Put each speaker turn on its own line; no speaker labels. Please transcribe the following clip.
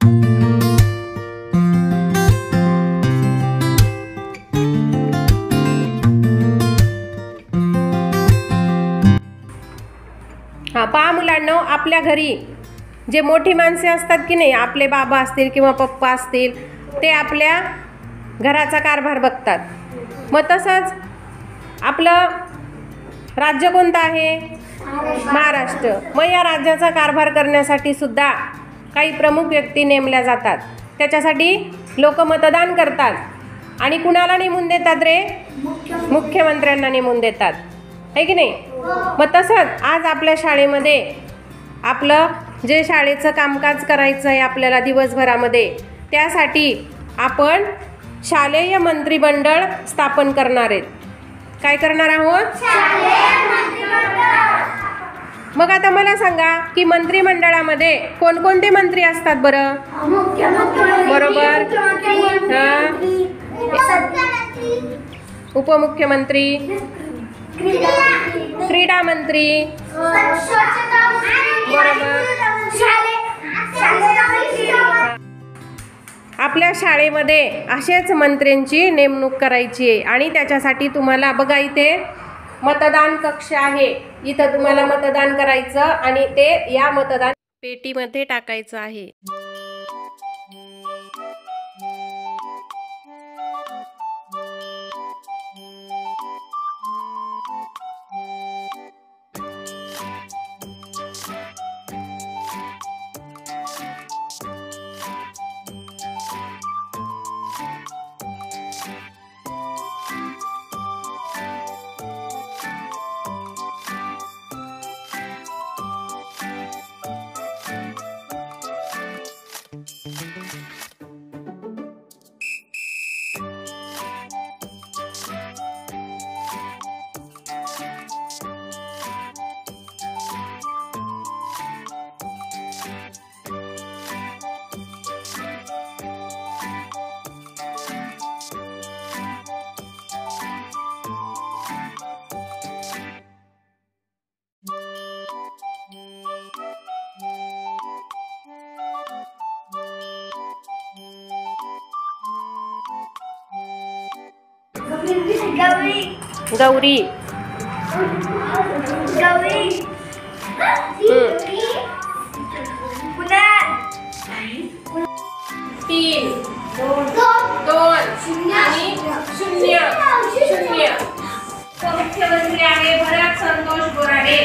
हा पहा मुलांनो, आपल्या घरी जे मोठी माणसे असतात की नाही, आपले बाबा असतील किंवा पप्पा असतील, ते आपल्या घराचा कारभार बघतात. मग तसंच आपलं राज्य कोणतं आहे? महाराष्ट्र. मग या राज्याचा कारभार करण्यासाठी सुद्धा काही प्रमुख व्यक्ती नेमल्या जातात. त्याच्यासाठी लोक मतदान करतात आणि कुणाला नेमून देतात रे? मुख्यमंत्र्यांना नेमून देतात, आहे की नाही? मग तसंच आज आपल्या शाळेमध्ये आपलं जे शाळेचं कामकाज करायचं आहे आपल्याला दिवसभरामध्ये, त्यासाठी आपण शालेय मंत्रिमंडळ स्थापन करणार आहेत. काय करणार आहोत? शालेय मंत्रिमंडळ. मग आता मला सांगा की मंत्रिमंडळामध्ये कोणकोणते मंत्री असतात बरं? बरोबर. उपमुख्यमंत्री, क्रीडा मंत्री, बरोबर. आपल्या शाळेमध्ये असेच मंत्र्यांची नेमणूक करायची आहे आणि त्याच्यासाठी तुम्हाला बघा इथे मतदान कक्ष आहे. इथं तुम्हाला मतदान करायचं आणि ते या मतदान पेटीमध्ये टाकायचं आहे. गौरी, तीन, दोन आणि शून्य. मुख्यमंत्री आहे भरत संतोष बोराडे.